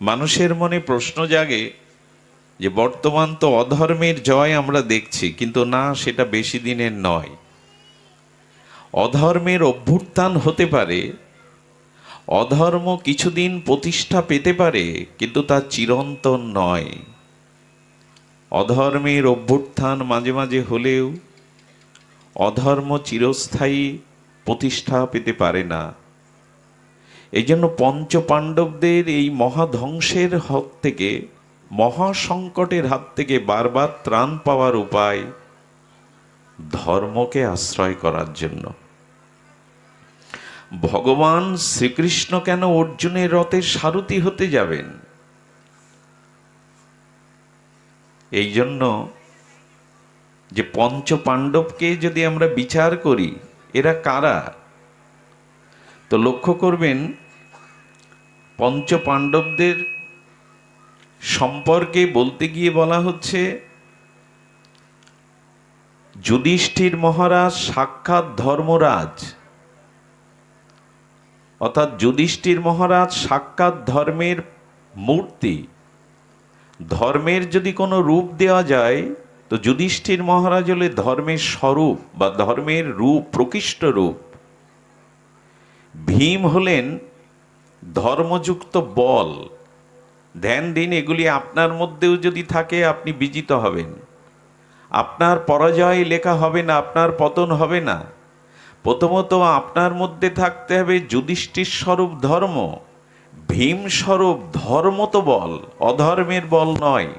মানুষের মনে প্রশ্ন জাগে যে বর্তমান তো অধর্মের জয় আমরা দেখছি, কিন্তু না, সেটা বেশি দিনের নয়। অধর্মের অভ্যুত্থান হতে পারে, অধর্ম কিছুদিন প্রতিষ্ঠা পেতে পারে, কিন্তু তা চিরন্তন নয়। অধর্মের অভ্যুত্থান মাঝে মাঝে হলেও অধর্ম চিরস্থায়ী প্রতিষ্ঠা পেতে পারে না। এই জন্য পঞ্চপাণ্ডবদের এই মহাধ্বংসের হাত থেকে, মহাসংকটের হাত থেকে বারবার ত্রাণ পাওয়ার উপায় ধর্মকে আশ্রয় করার জন্য। ভগবান শ্রীকৃষ্ণ কেন অর্জুনের রথের সারথি হতে যাবেন? এই জন্য যে পঞ্চপাণ্ডবকে যদি আমরা বিচার করি, এরা কারা, তো লক্ষ্য করবেন পঞ্চপাণ্ডবদের সম্পর্কে বলতে গিয়ে বলা হচ্ছে, যুধিষ্ঠির মহারাজ সাক্ষাৎ ধর্মরাজ, অর্থাৎ যুধিষ্ঠির মহারাজ সাক্ষাৎ ধর্মের মূর্তি। ধর্মের যদি কোনো রূপ দেওয়া যায়, তো যুধিষ্ঠির মহারাজ হলে ধর্মের স্বরূপ বা ধর্মের রূপ, প্রকৃষ্ট রূপ। ভীম হলেন ধর্মযুক্ত বল। ধ্যান দিন, এগুলি আপনার মধ্যেও যদি থাকে আপনি বিজিত হবেন। আপনার পরাজয় লেখা হবে না, আপনার পতন হবে না। প্রথমত আপনার মধ্যে থাকতে হবে যুধিষ্ঠির স্বরূপ ধর্ম, ভীম স্বরূপ ধর্ম। তো বল, অধর্মের বল নয়।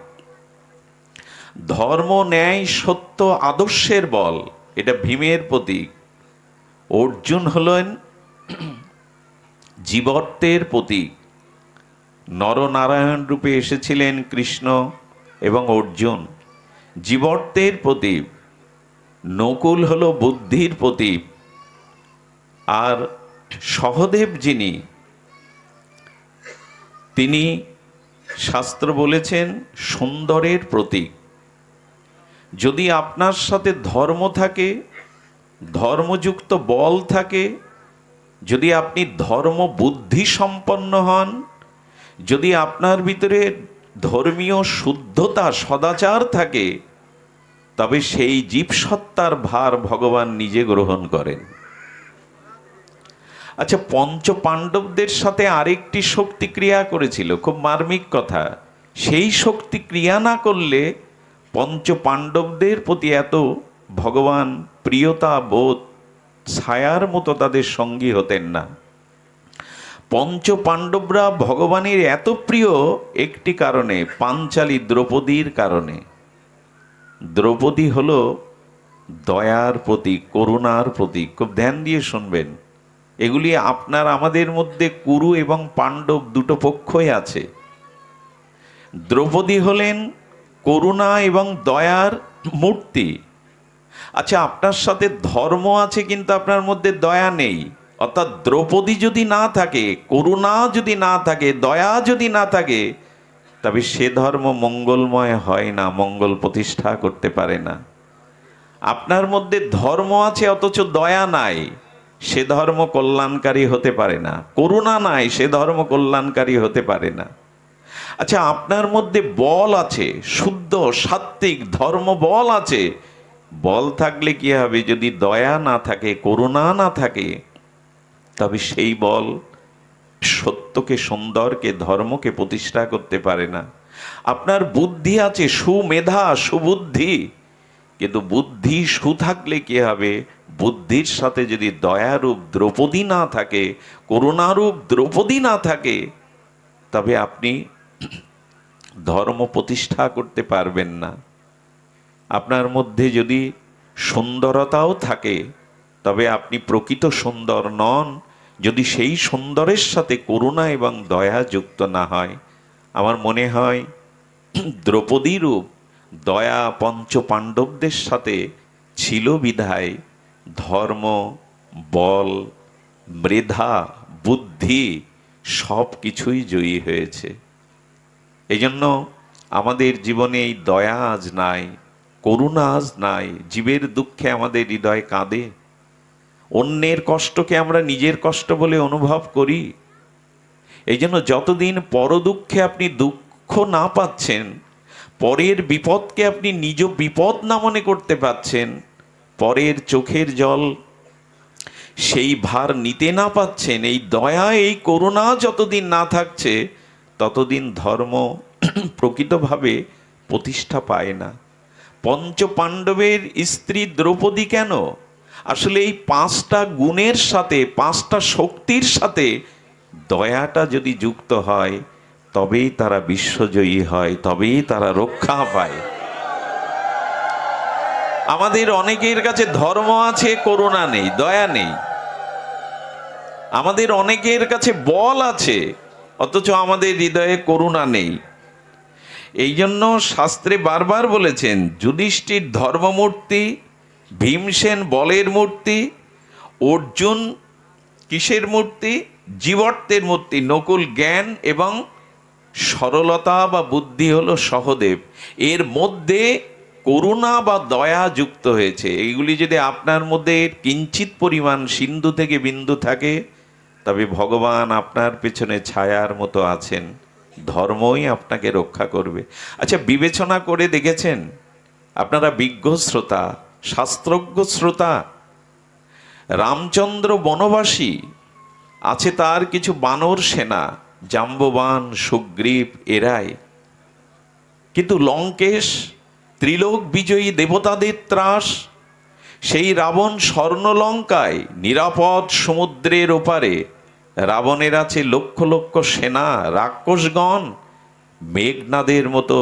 ধর্ম, ন্যায়, সত্য, আদর্শের বল, এটা ভীমের প্রতীক। অর্জুন হলেন জীবত্বের প্রতীক। নরনারায়ণ রূপে এসেছিলেন কৃষ্ণ এবং অর্জুন, জীবত্বের প্রতীক। নকুল হল বুদ্ধির প্রতীক। আর সহদেব যিনি, তিনি শাস্ত্র বলেছেন সুন্দরের প্রতীক। যদি আপনার সাথে ধর্ম থাকে, ধর্মযুক্ত বল থাকে, যদি আপনি ধর্ম বুদ্ধি সম্পন্ন হন, যদি আপনার ভিতরে ধর্মীয় শুদ্ধতা, সদাচার থাকে, তবে সেই জীবসত্তার ভার ভগবান নিজে গ্রহণ করেন। আচ্ছা, পঞ্চপাণ্ডবদের সাথে আরেকটি শক্তি ক্রিয়া করেছিল, খুব মার্মিক কথা। সেই শক্তি ক্রিয়া না করলে পঞ্চপাণ্ডবদের প্রতি এত ভগবান প্রিয়তা বোধ, ছায়ার মতো তাদের সঙ্গী হতেন না। পঞ্চপাণ্ডবরা ভগবানের এত প্রিয় একটি কারণে, পাঞ্চালী দ্রৌপদীর কারণে। দ্রৌপদী হল দয়ার প্রতীক, করুণার প্রতীক। খুব ধ্যান দিয়ে শুনবেন, এগুলি আপনার আমাদের মধ্যে কুরু এবং পাণ্ডব দুটো পক্ষই আছে। দ্রৌপদী হলেন করুণা এবং দয়ার মূর্তি। আচ্ছা, আপনার সাথে ধর্ম আছে কিন্তু আপনার মধ্যে দয়া নেই, অর্থাৎ দ্রৌপদী যদি না থাকে, করুণা যদি না থাকে, দয়া যদি না থাকে, তবে সে ধর্ম মঙ্গলময় হয় না, মঙ্গল প্রতিষ্ঠা করতে পারে না। আপনার মধ্যে ধর্ম আছে অথচ দয়া নাই, সে ধর্ম কল্যাণকারী হতে পারে না। করুণা নাই, সে ধর্ম কল্যাণকারী হতে পারে না। আচ্ছা, আপনার মধ্যে বল আছে, শুদ্ধ সাত্ত্বিক ধর্ম বল আছে। বল থাকলে কি হবে? যদি দয়া না থাকে, করুণা না থাকে, তবে সেই বল সত্যকে, সুন্দরকে, ধর্মকে প্রতিষ্ঠা করতে পারে না। আপনার বুদ্ধি আছে, সুমেধা, সুবুদ্ধি, কিন্তু বুদ্ধি সু থাকলে কি হবে? বুদ্ধির সাথে যদি দয়ারূপ দ্রৌপদী না থাকে, করুণারূপ দ্রৌপদী না থাকে, তবে আপনি ধর্ম প্রতিষ্ঠা করতে পারবেন না। আপনার মধ্যে যদি সুন্দরতাও থাকে, তবে আপনি প্রকৃত সুন্দর নন, যদি সেই সুন্দরের সাথে করুণা এবং দয়া যুক্ত না হয়। আমার মনে হয় দ্রৌপদীরূপ দয়া পঞ্চপাণ্ডবদের সাথে ছিল বিধায় ধর্ম, বল, মেধা, বুদ্ধি সব কিছুই জয়ী হয়েছে। এই জন্য আমাদের জীবনে এই দয়া আজ নাই, করুণা আজ নাই। জীবের দুঃখে আমাদের হৃদয় কাঁদে, অন্যের কষ্টকে আমরা নিজের কষ্ট বলে অনুভব করি। এই জন্য যতদিন পরদুঃখে আপনি দুঃখ না পাচ্ছেন, পরের বিপদকে আপনি নিজ বিপদ না মনে করতে পাচ্ছেন, পরের চোখের জল সেই ভার নিতে না পাচ্ছেন, এই দয়া এই করুণা যতদিন না থাকছে, ততদিন ধর্ম প্রকৃতভাবে প্রতিষ্ঠা পায় না। পঞ্চপাণ্ডবের স্ত্রী দ্রৌপদী কেন? আসলে এই 5টা গুণের সাথে, 5টা শক্তির সাথে দয়াটা যদি যুক্ত হয়, তবেই তারা বিশ্বজয়ী হয়, তবেই তারা রক্ষা পায়। আমাদের অনেকের কাছে ধর্ম আছে, করুণা নেই, দয়া নেই। আমাদের অনেকের কাছে বল আছে, অথচ আমাদের হৃদয়ে করুণা নেই। এই জন্য শাস্ত্রে বারবার বলেছেন, যুধিষ্ঠির ধর্মমূর্তি, ভীমসেন বলের মূর্তি, অর্জুন কিসের মূর্তি? জীবত্বের মূর্তি, নকুল জ্ঞান এবং সরলতা বা বুদ্ধি হলো সহদেব। এর মধ্যে করুণা বা দয়া যুক্ত হয়েছে। এইগুলি যদি আপনার মধ্যে কিঞ্চিত পরিমাণ সিন্ধু থেকে বিন্দু থাকে, তবে ভগবান আপনার পেছনে ছায়ার মতো আছেন, ধর্মই আপনাকে রক্ষা করবে। আচ্ছা, বিবেচনা করে দেখেছেন? আপনারা বিজ্ঞ শ্রোতা, শাস্ত্রজ্ঞ শ্রোতা, রামচন্দ্র বনবাসী, আছে তার কিছু বানর সেনা, জাম্ববান, সুগ্রীব, এরাই। কিন্তু লঙ্কেশ, ত্রিলোক বিজয়ী দেবতাদের ত্রাস, সেই রাবণ স্বর্ণলঙ্কায় নিরাপদ সমুদ্রের ওপারে, রাবণের আছে লক্ষ লক্ষ সেনা, রাক্ষসগণ, মেঘনাদের মতো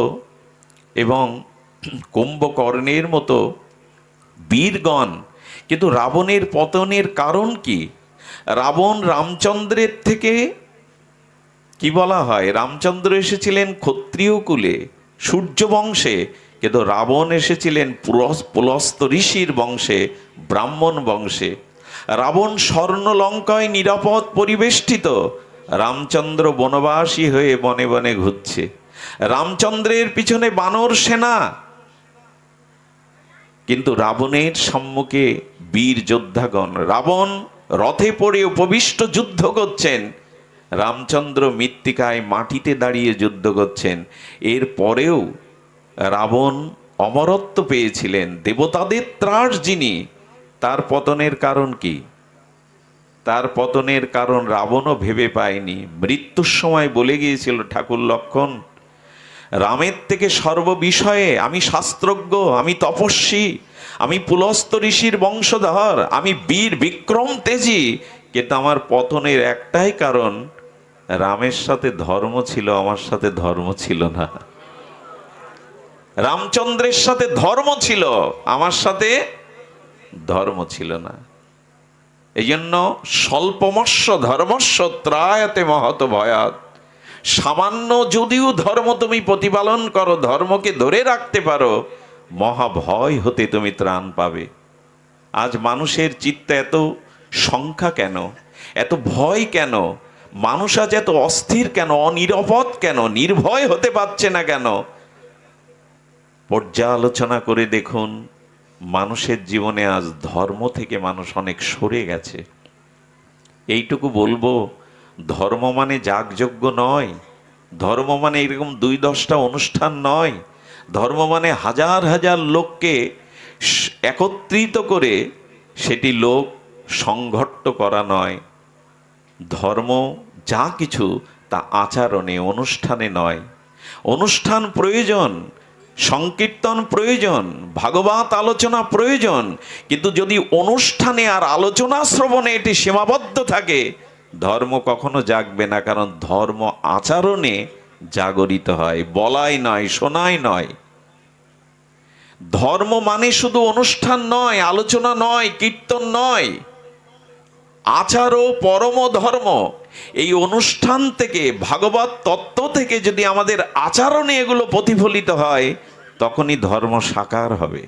এবং কুম্ভকর্ণের মতো বীরগণ। কিন্তু রাবণের পতনের কারণ কি? রাবণ রামচন্দ্রের থেকে, কি বলা হয়, রামচন্দ্র এসেছিলেন ক্ষত্রিয় কুলে, সূর্য বংশে, কিন্তু রাবণ এসেছিলেন পুলস্ত ঋষির বংশে, ব্রাহ্মণ বংশে। রাবণ স্বর্ণলঙ্কায় নিরাপদ পরিবেষ্টিত, রামচন্দ্র বনবাসী হয়ে বনে বনে ঘুরছে। রামচন্দ্রের পিছনে বানর সেনা, কিন্তু রাবণের সম্মুখে বীর যোদ্ধাগণ। রাবণ রথে পড়ে উপবিষ্ট যুদ্ধ করছেন, রামচন্দ্র মৃত্তিকায় মাটিতে দাঁড়িয়ে যুদ্ধ করছেন। এর পরেও রাবণ অমরত্ব পেয়েছিলেন, দেবতাদের ত্রাস যিনি, তার পতনের কারণ কি? তার পতনের কারণ রাবণও ভেবে পায়নি। মৃত্যুর সময় বলে গিয়েছিল ঠাকুর লক্ষণ, রামের থেকে সর্ববিষয়ে আমি শাস্ত্রজ্ঞ, আমি তপস্বী, আমি পুলস্ত ঋষির বংশধর, আমি বীর বিক্রম তেজী, কিন্তু আমার পতনের একটাই কারণ, রামের সাথে ধর্ম ছিল, আমার সাথে ধর্ম ছিল না। রামচন্দ্রের সাথে ধর্ম ছিল, আমার সাথে ধর্ম ছিল না। এই জন্য স্বল্পমস্য ধর্মস্য ত্রায়তে মহত ভয়াৎ। সামান্য যদিও ধর্ম তুমি প্রতিপালন করো, ধর্মকে ধরে রাখতে পারো, মহাভয় হতে তুমি ত্রাণ পাবে। আজ মানুষের চিত্তে এত সংখ্যা কেন, এত ভয় কেন? মানুষ আজ এত অস্থির কেন, অনিরাপদ কেন, নির্ভয় হতে পারছে না কেন? পর্যালোচনা করে দেখুন, মানুষের জীবনে আজ ধর্ম থেকে মানুষ অনেক সরে গেছে। এইটুকু বলবো, ধর্ম মানে যাগযজ্ঞ নয়, ধর্ম মানে এরকম 2-10টা অনুষ্ঠান নয়, ধর্ম মানে হাজার হাজার লোককে একত্রিত করে সেটি লোক সংঘট্ট করা নয়। ধর্ম যা কিছু তা আচরণে, অনুষ্ঠানে নয়। অনুষ্ঠান প্রয়োজন, সংকীর্তন প্রয়োজন, ভাগবত আলোচনা প্রয়োজন, কিন্তু যদি অনুষ্ঠানে আর আলোচনা শ্রবণে এটি সীমাবদ্ধ থাকে, ধর্ম কখনো জাগবে না। কারণ ধর্ম আচরণে জাগরিত হয়, বলাই নয়, শোনাই নয়। ধর্ম মানে শুধু অনুষ্ঠান নয়, আলোচনা নয়, কীর্তন নয়, আচার ও পরম ধর্ম। এই অনুষ্ঠান থেকে, ভাগবত তত্ত্ব থেকে যদি আমাদের আচরণে এগুলো প্রতিফলিত হয়, তখনই ধর্ম সাকার হবে।